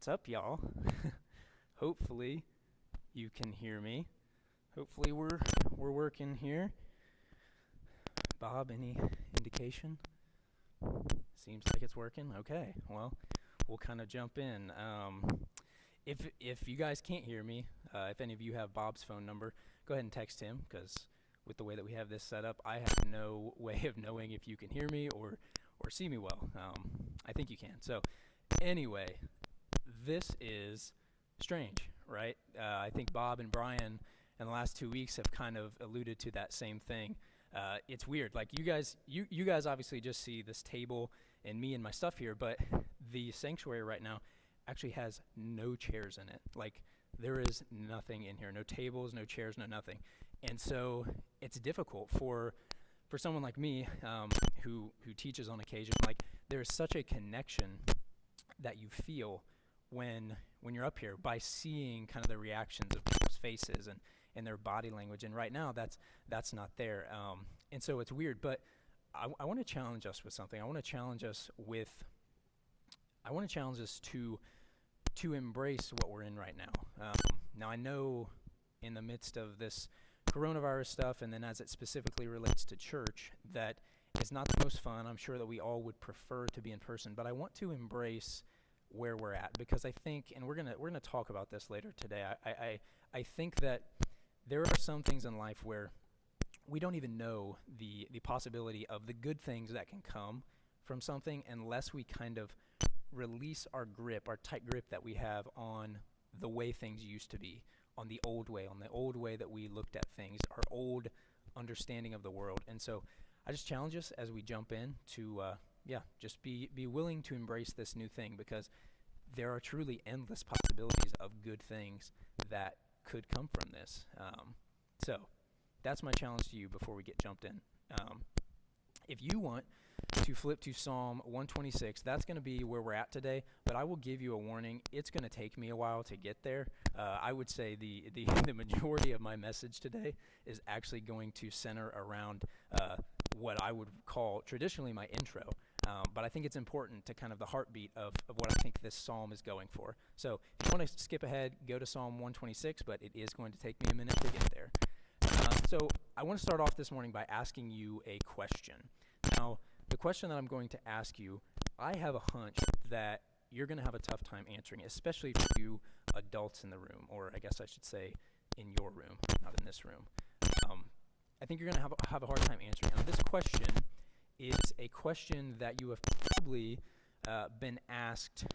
What's up, y'all? Hopefully you can hear me. Hopefully we're working here. Bob, any indication? Seems like it's working. Okay, well, we'll kind of jump in. If you guys can't hear me, if any of you have Bob's phone number, go ahead and text him, because with the way that we have this set up, I have no way of knowing if you can hear me or see me well. I think you can. So anyway, this is strange, right? I think Bob and Brian in the last 2 weeks have kind of alluded to that same thing. It's weird. Like you guys obviously just see this table and me and my stuff here, but the sanctuary right now actually has no chairs in it. Like there is nothing in here, no tables, no chairs, no nothing. And so it's difficult for someone like me who teaches on occasion. Like there's such a connection that you feel when you're up here by seeing kind of the reactions of people's faces and their body language. And right now that's not there. And so it's weird, but I want to challenge us with something. I want to challenge us to embrace what we're in right now. Now I know in the midst of this coronavirus stuff, and then as it specifically relates to church, that is not the most fun. I'm sure that we all would prefer to be in person, but I want to embrace where we're at, because I think, and we're gonna talk about this later today, I think that there are some things in life where we don't even know the possibility of the good things that can come from something unless we kind of release our tight grip that we have on the way things used to be, on the old way that we looked at things, our old understanding of the world. And so I just challenge us as we jump in to just be willing to embrace this new thing, because there are truly endless possibilities of good things that could come from this. So that's my challenge to you before we get jumped in. If you want to flip to Psalm 126, that's going to be where we're at today, but I will give you a warning. It's going to take me a while to get there. I would say the majority of my message today is actually going to center around what I would call traditionally my intro, but I think it's important to kind of the heartbeat of what I think this psalm is going for. So if you want to skip ahead, go to Psalm 126, but it is going to take me a minute to get there. So I want to start off this morning by asking you a question. Now, the question that I'm going to ask you, I have a hunch that you're going to have a tough time answering, especially for you adults in the room, or I guess I should say in your room, not in this room. I think you're going to have a hard time answering. Now, this question is a question that you have probably been asked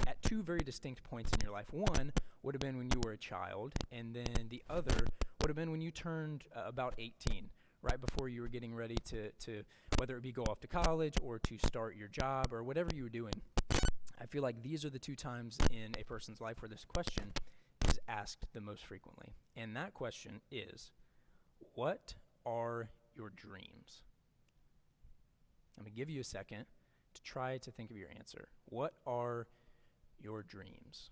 at two very distinct points in your life. One would have been when you were a child, and then the other would have been when you turned about 18, right before you were getting ready to whether it be go off to college or to start your job or whatever you were doing. I feel like these are the two times in a person's life where this question is asked the most frequently. And that question is, what are your dreams? I'm going to give you a second to try to think of your answer. What are your dreams?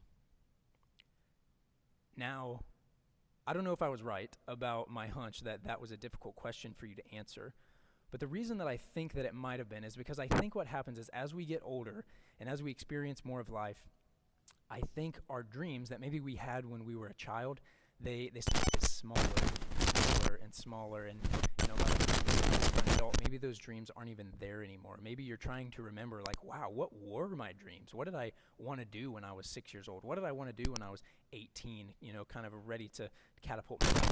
Now, I don't know if I was right about my hunch that was a difficult question for you to answer, but the reason that I think that it might have been is because I think what happens is as we get older and as we experience more of life, I think our dreams that maybe we had when we were a child, they start to get smaller, and like as an adult, maybe those dreams aren't even there anymore. Maybe you're trying to remember, like, wow, what were my dreams? What did I want to do when I was 6 years old? What did I want to do when I was 18? Kind of ready to catapult myself.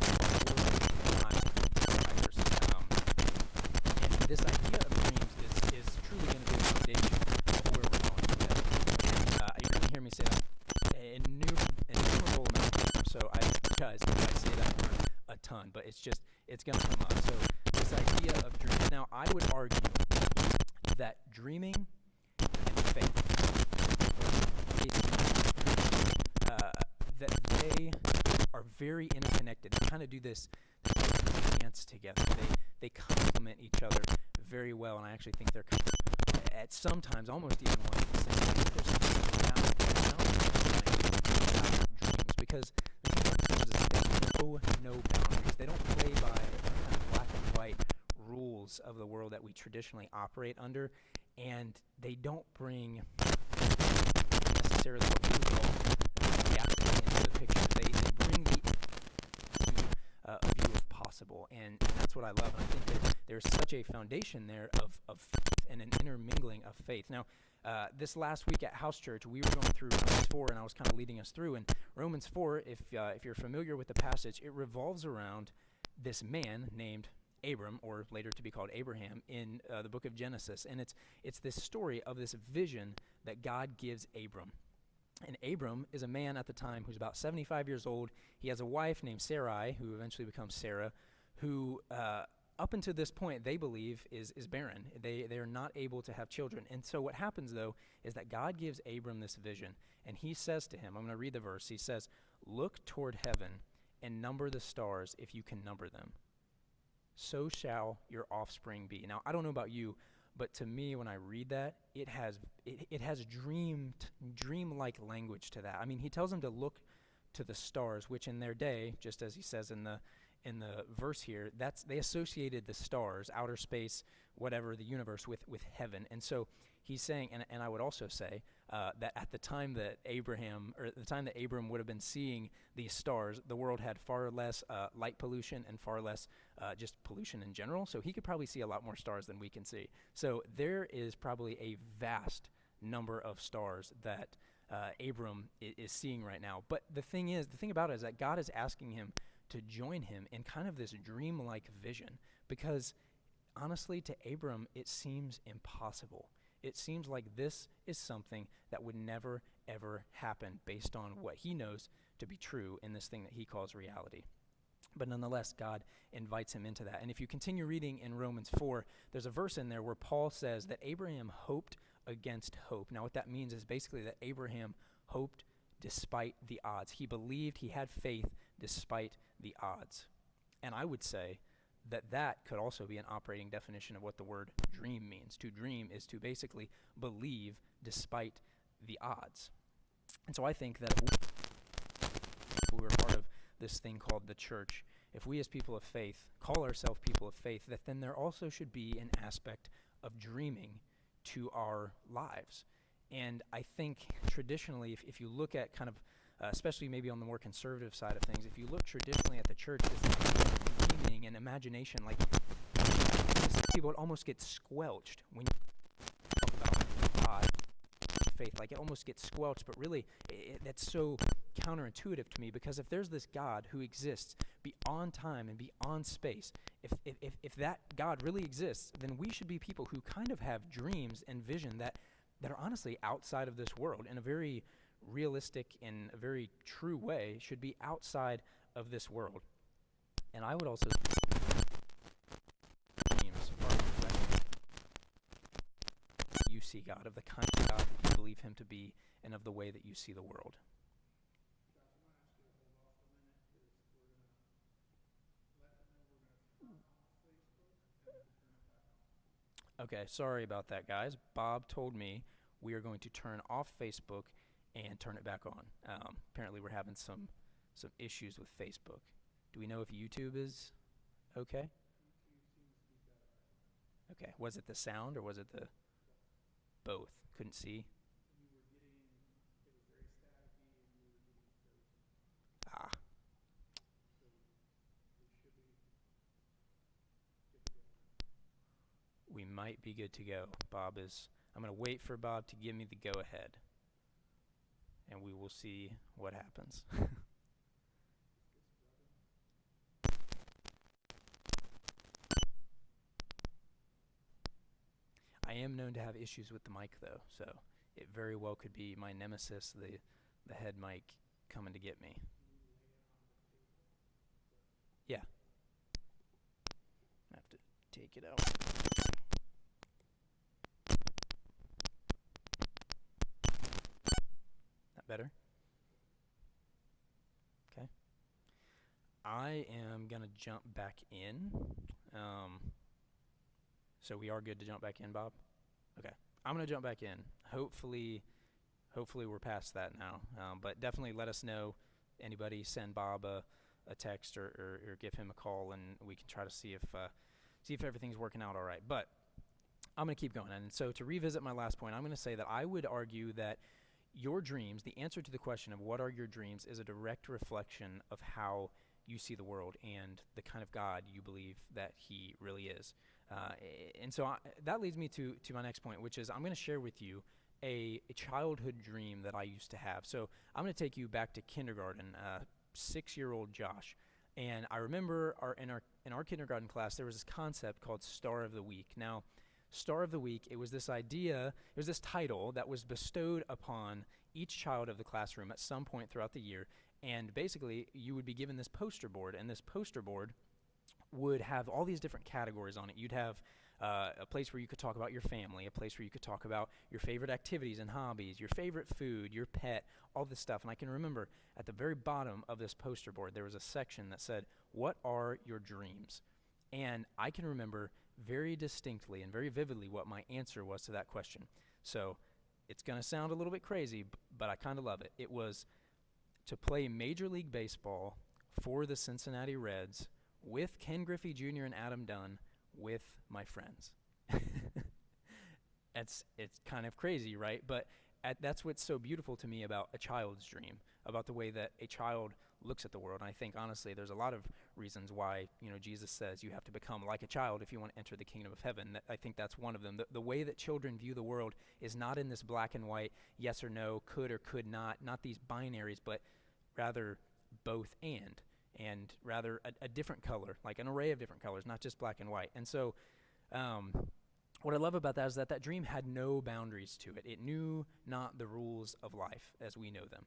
And this idea of dreams is truly going to be the foundation of where we're going today. And you're going to hear me say that innumerable amount of times. So I apologize if I say that word a ton, but it's going to come up. So this idea of dreams. Now, I would argue that dreaming and faith, that they are very interconnected. They kind of do this dance together. They complement each other very well, and I actually think they're kind of, at sometimes almost even one and the same. I think there's dreams, because the thing about dreams is they know no boundaries. They don't play by the kind of black and white rules of the world that we traditionally operate under, and they don't bring necessarily what we would call reality into the picture. They bring the view of possible, and that's what I love. And I think that there's such a foundation there of faith and an intermingling of faith. Now, this last week at House Church, we were going through Romans 4, and I was kind of leading us through. And Romans 4, if you're familiar with the passage, it revolves around this man named Abram, or later to be called Abraham, in the book of Genesis. And it's this story of this vision that God gives Abram. And Abram is a man at the time who's about 75 years old. He has a wife named Sarai, who eventually becomes Sarah, who up until this point they believe is barren. They are not able to have children. And so what happens, though, is that God gives Abram this vision. And he says to him, I'm going to read the verse. He says, "Look toward heaven and number the stars if you can number them. So shall your offspring be." Now, I don't know about you, but to me, when I read that, it has dreamlike language to that. I mean, he tells them to look to the stars, which in their day, just as he says in the verse here, they associated the stars, outer space, whatever, the universe, with heaven. And so he's saying, and I would also say that at the time that Abram would have been seeing these stars, the world had far less light pollution and far less just pollution in general. So he could probably see a lot more stars than we can see. So there is probably a vast number of stars that Abram is seeing right now. But the thing about it is that God is asking him to join him in kind of this dreamlike vision, because honestly, to Abram, it seems impossible. It seems like this is something that would never, ever happen based on what he knows to be true in this thing that he calls reality. But nonetheless, God invites him into that. And if you continue reading in Romans 4, there's a verse in there where Paul says that Abraham hoped against hope. Now, what that means is basically that Abraham hoped despite the odds. He believed, he had faith despite the odds. And I would say that could also be an operating definition of what the word dream means. To dream is to basically believe despite the odds. And so I think that if we were part of this thing called the church, if we as people of faith call ourselves people of faith, that then there also should be an aspect of dreaming to our lives. And I think traditionally, if you look at kind of, especially maybe on the more conservative side of things, if you look traditionally at the church, this dreaming and imagination, like people would almost get squelched when you talk about God, faith. Like it almost gets squelched, but really that's so counterintuitive to me, because if there's this God who exists beyond time and beyond space, if that God really exists, then we should be people who kind of have dreams and vision that are honestly outside of this world in a very realistic and a very true way, should be outside of this world. And I would also dreams are reflecting you see God, of the kind of God you believe him to be, and of the way that you see the world. Okay, sorry about that, guys. Bob told me we are going to turn off Facebook and turn it back on. Apparently we're having some issues with Facebook. Do we know if YouTube is okay? Okay, was it the sound or was it the both? Couldn't see? Ah. We might be good to go. I'm going to wait for Bob to give me the go-ahead, and we will see what happens. I am known to have issues with the mic, though, so it very well could be my nemesis, the head mic, coming to get me. Yeah. I have to take it out. That better? Okay. I am going to jump back in. So we are good to jump back in, Bob? Okay. I'm going to jump back in. Hopefully we're past that now. But definitely let us know. Anybody send Bob a text or give him a call, and we can try to see if everything's working out all right. But I'm going to keep going. And so to revisit my last point, I'm going to say that I would argue that your dreams, the answer to the question of what are your dreams, is a direct reflection of how you see the world and the kind of God you believe that He really is. And so that leads me to my next point, which is I'm going to share with you a childhood dream that I used to have. So I'm going to take you back to kindergarten, 6-year-old Josh. And I remember in our kindergarten class, there was this concept called Star of the Week. Now, Star of the Week, it was this title that was bestowed upon each child of the classroom at some point throughout the year. And basically, you would be given this poster board, and this poster board would have all these different categories on it. You'd have a place where you could talk about your family, a place where you could talk about your favorite activities and hobbies, your favorite food, your pet, all this stuff. And I can remember at the very bottom of this poster board, there was a section that said, "What are your dreams?" And I can remember very distinctly and very vividly what my answer was to that question. So it's going to sound a little bit crazy, but I kind of love it. It was to play Major League Baseball for the Cincinnati Reds with Ken Griffey Jr. and Adam Dunn with my friends. It's kind of crazy, right? But that's what's so beautiful to me about a child's dream, about the way that a child looks at the world. And I think, honestly, there's a lot of reasons why, Jesus says you have to become like a child if you want to enter the kingdom of heaven. I think that's one of them. The way that children view the world is not in this black and white, yes or no, could or could not these binaries, but rather both and rather a different color, like an array of different colors, not just black and white. And so what I love about that is that dream had no boundaries to it. It knew not the rules of life as we know them.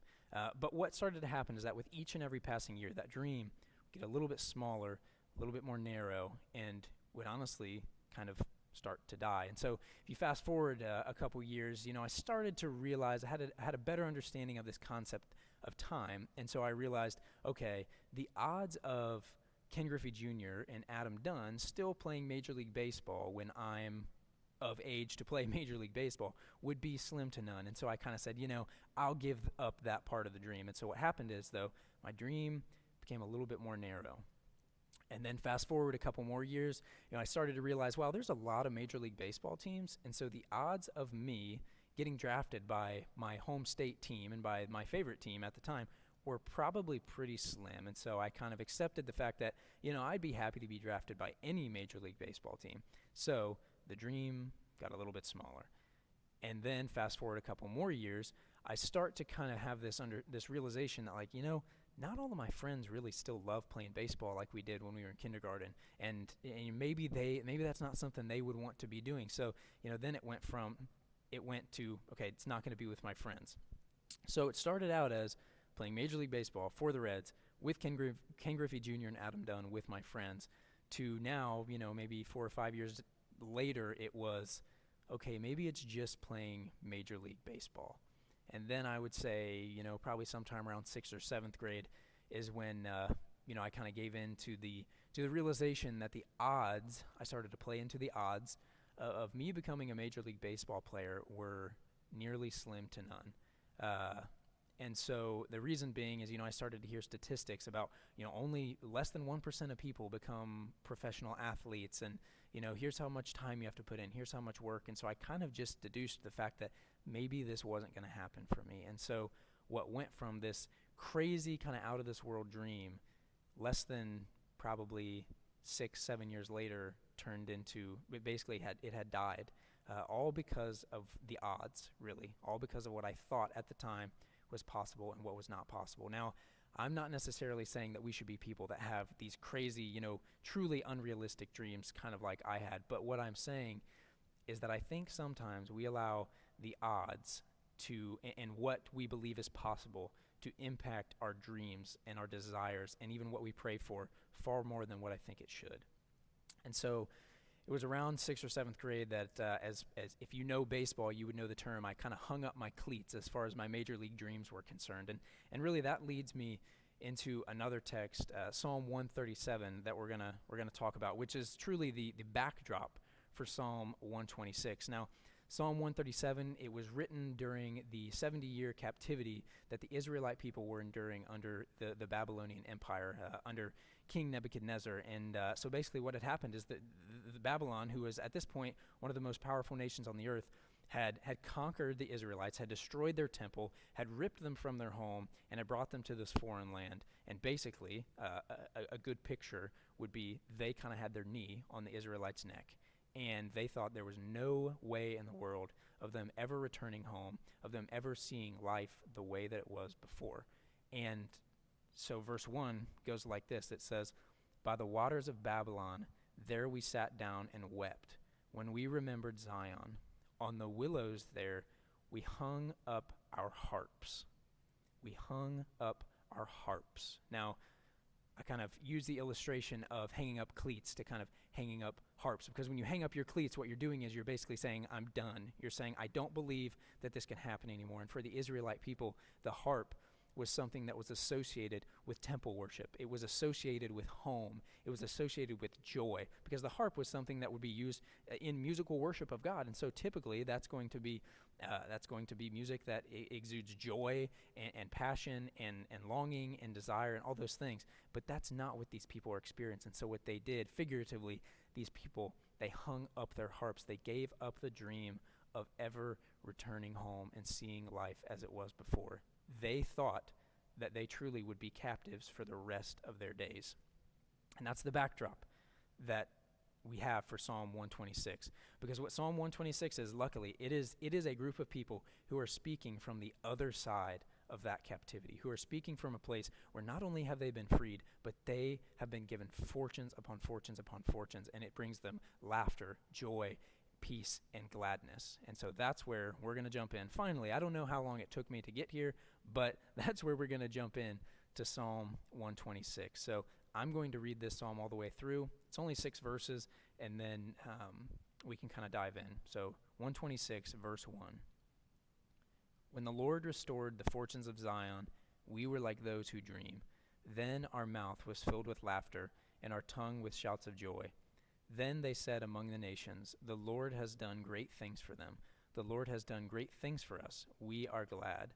But what started to happen is that with each and every passing year, that dream would get a little bit smaller, a little bit more narrow, and would honestly kind of start to die. And so if you fast forward a couple years, I started to realize I had a better understanding of this concept of time. And so I realized, okay, the odds of Ken Griffey Jr. and Adam Dunn still playing Major League Baseball when I'm of age to play Major League Baseball would be slim to none. And so I kind of said, I'll give up that part of the dream. And so what happened is, though, my dream became a little bit more narrow. And then fast forward a couple more years, I started to realize, wow, there's a lot of Major League Baseball teams. And so the odds of me getting drafted by my home state team and by my favorite team at the time were probably pretty slim. And so I kind of accepted the fact that, I'd be happy to be drafted by any Major League Baseball team. So the dream got a little bit smaller. And then fast forward a couple more years, I start to kind of have this realization that, not all of my friends really still love playing baseball like we did when we were in kindergarten. And maybe that's not something they would want to be doing. So, then it went to, okay, it's not going to be with my friends. So it started out as playing Major League Baseball for the Reds with Ken Griffey Jr. and Adam Dunn with my friends, to now, maybe 4 or 5 years later, it was, okay, maybe it's just playing Major League Baseball. And then I would say, probably sometime around 6th or 7th grade is when, I kind of gave in to the realization that I started to play into the odds of me becoming a Major League Baseball player were nearly slim to none. And so the reason being is, I started to hear statistics about, only less than 1% of people become professional athletes. And, here's how much time you have to put in. Here's how much work. And so I kind of just deduced the fact that maybe this wasn't going to happen for me. And so what went from this crazy kind of out of this world dream, less than probably 6-7 years later, turned into, it had died, all because of the odds, really, all because of what I thought at the time was possible and what was not possible. Now, I'm not necessarily saying that we should be people that have these crazy, truly unrealistic dreams, kind of like I had. But what I'm saying is that I think sometimes we allow the odds and what we believe is possible to impact our dreams and our desires and even what we pray for far more than what I think it should. And so it was around 6th or 7th grade that, as if you know baseball, you would know the term, I kind of hung up my cleats as far as my Major League dreams were concerned. And really that leads me into another text, Psalm 137, that we're gonna talk about, which is truly the backdrop for Psalm 126. Now, Psalm 137, it was written during the 70-year captivity that the Israelite people were enduring under the Babylonian Empire, under King Nebuchadnezzar. And so basically what had happened is that the Babylon, who was at this point one of the most powerful nations on the earth, had conquered the Israelites, had destroyed their temple, had ripped them from their home, and had brought them to this foreign land. And basically, a good picture would be they kind of had their knee on the Israelites' neck, and they thought there was no way in the world of them ever returning home, of them ever seeing life the way that it was before. And so verse 1 goes like this. It says, "By the waters of Babylon, there we sat down and wept, when we remembered Zion. On the willows there we hung up our harps." We hung up our harps. Now, I kind of use the illustration of hanging up cleats to kind of hanging up harps, because when you hang up your cleats, what you're doing is you're basically saying, I'm done. You're saying, I don't believe that this can happen anymore. And for the Israelite people, the harp was something that was associated with temple worship. It was associated with home. It was associated with joy, because the harp was something that would be used in musical worship of God. And so typically that's going to be music that exudes joy and passion and longing and desire and all those things. But that's not what these people are experiencing. And so what they did, figuratively, these people, they hung up their harps. They gave up the dream of ever returning home and seeing life as it was before. They thought that they truly would be captives for the rest of their days. And that's the backdrop that we have for Psalm 126. Because what Psalm 126 is, luckily, it is a group of people who are speaking from the other side of that captivity, who are speaking from a place where not only have they been freed, but they have been given fortunes upon fortunes upon fortunes, and it brings them laughter, joy, peace, and gladness. And so that's where we're going to jump in. Finally, I don't know how long it took me to get here, but that's where we're going to jump in to Psalm 126. So I'm going to read this psalm all the way through. It's only 6 verses, and then we can kind of dive in. So 126, verse 1. "When the Lord restored the fortunes of Zion, we were like those who dream. Then our mouth was filled with laughter, and our tongue with shouts of joy. Then they said among the nations, the Lord has done great things for them. The Lord has done great things for us. We are glad.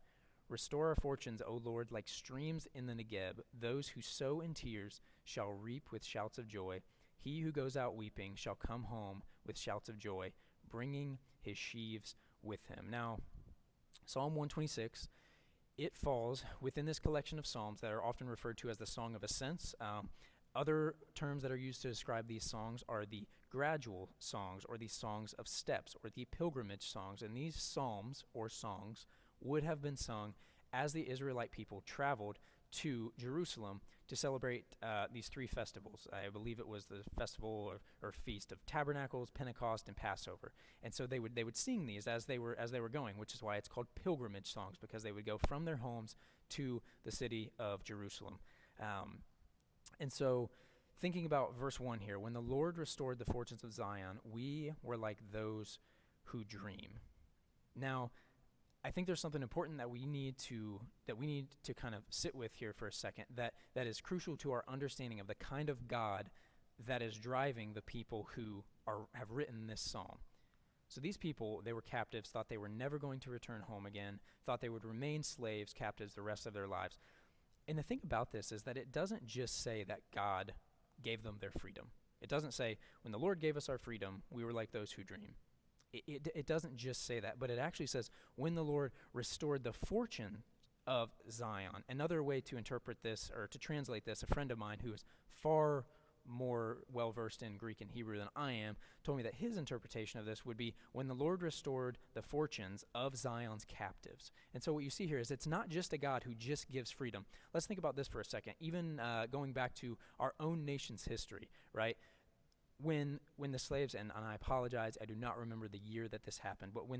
Restore our fortunes, O Lord, like streams in the Negeb. Those who sow in tears shall reap with shouts of joy. He who goes out weeping shall come home with shouts of joy, bringing his sheaves with him." Now, Psalm 126, it falls within this collection of psalms that are often referred to as the Song of Ascents. Other terms that are used to describe these songs are the gradual songs, or the songs of steps, or the pilgrimage songs. And these psalms or songs would have been sung as the Israelite people traveled to Jerusalem to celebrate these 3 festivals. I believe it was the festival or Feast of Tabernacles, Pentecost, and Passover. And so they would sing these as they were going, which is why it's called pilgrimage songs, because they would go from their homes to the city of Jerusalem. And so thinking about verse 1 here, "When the Lord restored the fortunes of Zion, we were like those who dream." Now, I think there's something important that we need to kind of sit with here for a second that is crucial to our understanding of the kind of God that is driving the people who have written this psalm. So these people, they were captives, thought they were never going to return home again, thought they would remain slaves, captives the rest of their lives. And the thing about this is that it doesn't just say that God gave them their freedom. It doesn't say, when the Lord gave us our freedom, we were like those who dream. It doesn't just say that, but it actually says, when the Lord restored the fortune of Zion. Another way to interpret this, or to translate this, a friend of mine who is far more well-versed in Greek and Hebrew than I am, told me that his interpretation of this would be, when the Lord restored the fortunes of Zion's captives. And so what you see here is it's not just a God who just gives freedom. Let's think about this for a second, even going back to our own nation's history, right? When the slaves, and I apologize, I do not remember the year that this happened, but when